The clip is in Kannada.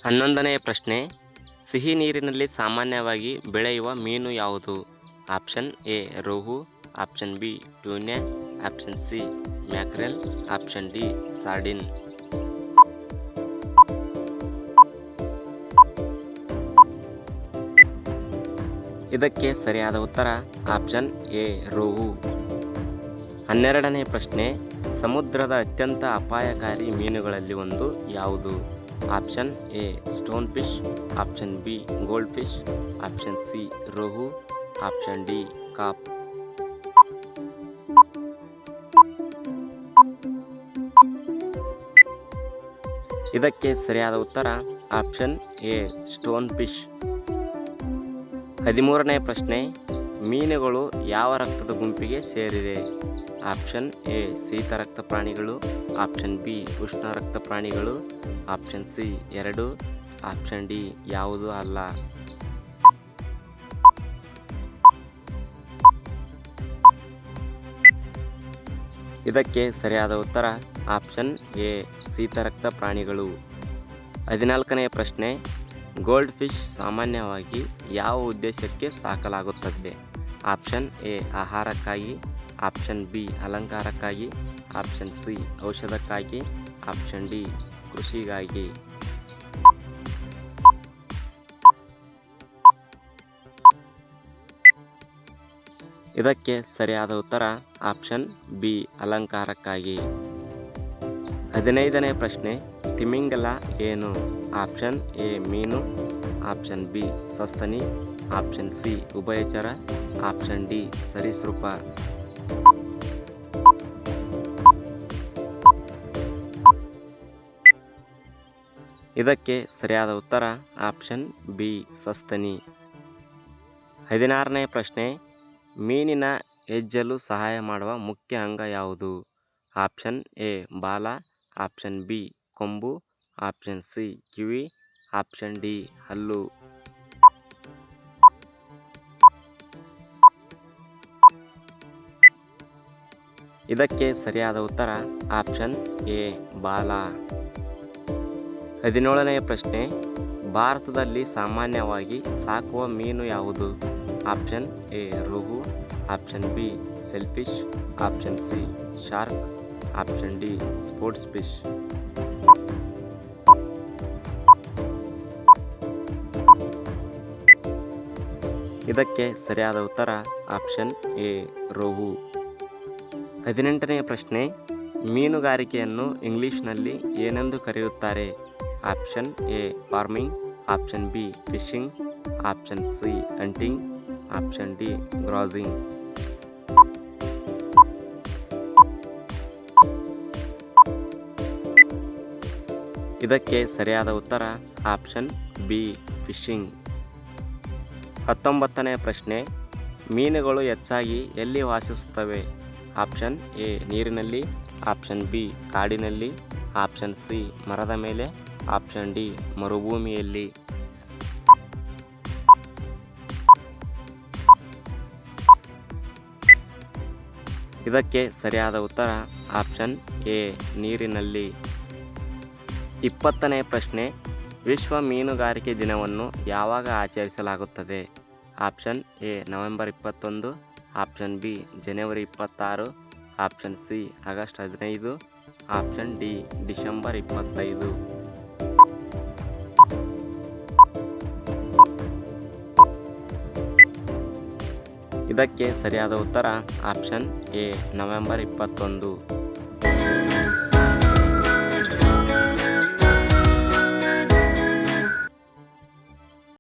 11ನೇ ಪ್ರಶ್ನೆ, ಸಿಹಿ ನೀರಿನಲ್ಲಿ ಸಾಮಾನ್ಯವಾಗಿ ಬೆಳೆಯುವ ಮೀನು ಯಾವುದು? Option A rohu, option B tuna, option C mackerel, option D sardine. ಇದಕ್ಕೆ ಸರಿಯಾದ ಉತ್ತರ ಆಪ್ಷನ್ ಎ ರೋಹು. 12ನೇ ಪ್ರಶ್ನೆ, ಸಮುದ್ರದ ಅತ್ಯಂತ ಅಪಾಯಕಾರಿ ಮೀನುಗಳಲ್ಲಿ ಒಂದು ಯಾವುದು? Option A stone fish, option B gold fish, option C rohu, option D carp. ಇದಕ್ಕೆ ಸರಿಯಾದ ಉತ್ತರ ಆಪ್ಷನ್ ಎ ಸ್ಟೋನ್ ಫಿಶ್. 13ನೇ ಪ್ರಶ್ನೆ, ಮೀನುಗಳು ಯಾವ ರಕ್ತದ ಗುಂಪಿಗೆ ಸೇರಿವೆ? ಆಪ್ಷನ್ ಎ ಶೀತ ರಕ್ತ ಪ್ರಾಣಿಗಳು, ಆಪ್ಷನ್ ಬಿ ಉಷ್ಣ ರಕ್ತ ಪ್ರಾಣಿಗಳು, ಆಪ್ಷನ್ ಸಿ ಎರಡು, ಆಪ್ಷನ್ ಡಿ ಯಾವುದೂ ಅಲ್ಲ. ಇದಕ್ಕೆ ಸರಿಯಾದ ಉತ್ತರ ಆಪ್ಷನ್ ಎ ಶೀತ ರಕ್ತ ಪ್ರಾಣಿಗಳು. 14ನೇ ಪ್ರಶ್ನೆ, ಗೋಲ್ಡ್ ಫಿಶ್ ಸಾಮಾನ್ಯವಾಗಿ ಯಾವ ಉದ್ದೇಶಕ್ಕೆ ಸಾಕಲಾಗುತ್ತದೆ? ಆಪ್ಷನ್ ಎ ಆಹಾರಕ್ಕಾಗಿ, ಆಪ್ಷನ್ ಬಿ ಅಲಂಕಾರಕ್ಕಾಗಿ, ಆಪ್ಷನ್ ಸಿ ಔಷಧಕ್ಕಾಗಿ, ಆಪ್ಷನ್ ಡಿ ಕೃಷಿಗಾಗಿ. ಇದಕ್ಕೆ ಸರಿಯಾದ ಉತ್ತರ ಆಪ್ಷನ್ ಬಿ ಅಲಂಕಾರಕ್ಕಾಗಿ. 15ನೇ ಪ್ರಶ್ನೆ, ತಿಮಿಂಗಲ ಏನು? ಆಪ್ಷನ್ ಎ ಮೀನು, ಆಪ್ಷನ್ ಬಿ ಸಸ್ತನಿ, ಆಪ್ಷನ್ ಸಿ ಉಭಯಚರ, ಆಪ್ಷನ್ ಡಿ ಸರೀಸೃಪ. ಇದಕ್ಕೆ ಸರಿಯಾದ ಉತ್ತರ ಆಪ್ಷನ್ ಬಿ ಸಸ್ತನಿ. 16ನೇ ಪ್ರಶ್ನೆ, ಮೀನಿನ ಎಜ್ಜಲು ಸಹಾಯ ಮಾಡುವ ಮುಖ್ಯ ಅಂಗ ಯಾವುದು? ಆಪ್ಷನ್ ಎ ಬಾಲ, ಆಪ್ಷನ್ ಬಿ ಕೊಂಬು, ಆಪ್ಷನ್ ಸಿ ಕಿವಿ, ಆಪ್ಷನ್ ಡಿ ಹಲ್ಲು. ಇದಕ್ಕೆ ಸರಿಯಾದ ಉತ್ತರ ಆಪ್ಷನ್ ಎ ಬಾಲ. 17ನೇ ಪ್ರಶ್ನೆ, ಭಾರತದಲ್ಲಿ ಸಾಮಾನ್ಯವಾಗಿ ಸಾಕುವ ಮೀನು ಯಾವುದು? Option A rohu, option B selfish, option C shark, option D sports fish. ಇದಕ್ಕೆ ಸರಿಯಾದ ಉತ್ತರ ಆಪ್ಷನ್ ಎ ರೋಹು. 18ನೇ ಪ್ರಶ್ನೆ, ಮೀನುಗಾರಿಕೆಯನ್ನು ಇಂಗ್ಲಿಷ್ನಲ್ಲಿ ಏನೆಂದು ಕರೆಯುತ್ತಾರೆ? Option A farming, option B fishing, option C hunting, option D grazing. ಇದಕ್ಕೆ ಸರಿಯಾದ ಉತ್ತರ ಆಪ್ಷನ್ ಬಿ ಫಿಶಿಂಗ್. 19ನೇ ಪ್ರಶ್ನೆ, ಮೀನುಗಳು ಹೆಚ್ಚಾಗಿ ಎಲ್ಲಿ ವಾಸಿಸುತ್ತವೆ? ಆಪ್ಷನ್ ಎ ನೀರಿನಲ್ಲಿ, ಆಪ್ಷನ್ ಬಿ ಕಾಡಿನಲ್ಲಿ, ಆಪ್ಷನ್ ಸಿ ಮರದ ಮೇಲೆ, ಆಪ್ಷನ್ ಡಿ ಮರುಭೂಮಿಯಲ್ಲಿ. ಇದಕ್ಕೆ ಸರಿಯಾದ ಉತ್ತರ ಆಪ್ಷನ್ ಎ ನೀರಿನಲ್ಲಿ. 20ನೇ ಪ್ರಶ್ನೆ, ವಿಶ್ವ ಮೀನುಗಾರಿಕೆ ದಿನವನ್ನು ಯಾವಾಗ ಆಚರಿಸಲಾಗುತ್ತದೆ? Option A November 21, option B January 26, option C August 15, option D December 25. ಇದಕ್ಕೆ ಸರಿಯಾದ ಉತ್ತರ ಆಪ್ಷನ್ ಎ ನವೆಂಬರ್ 21.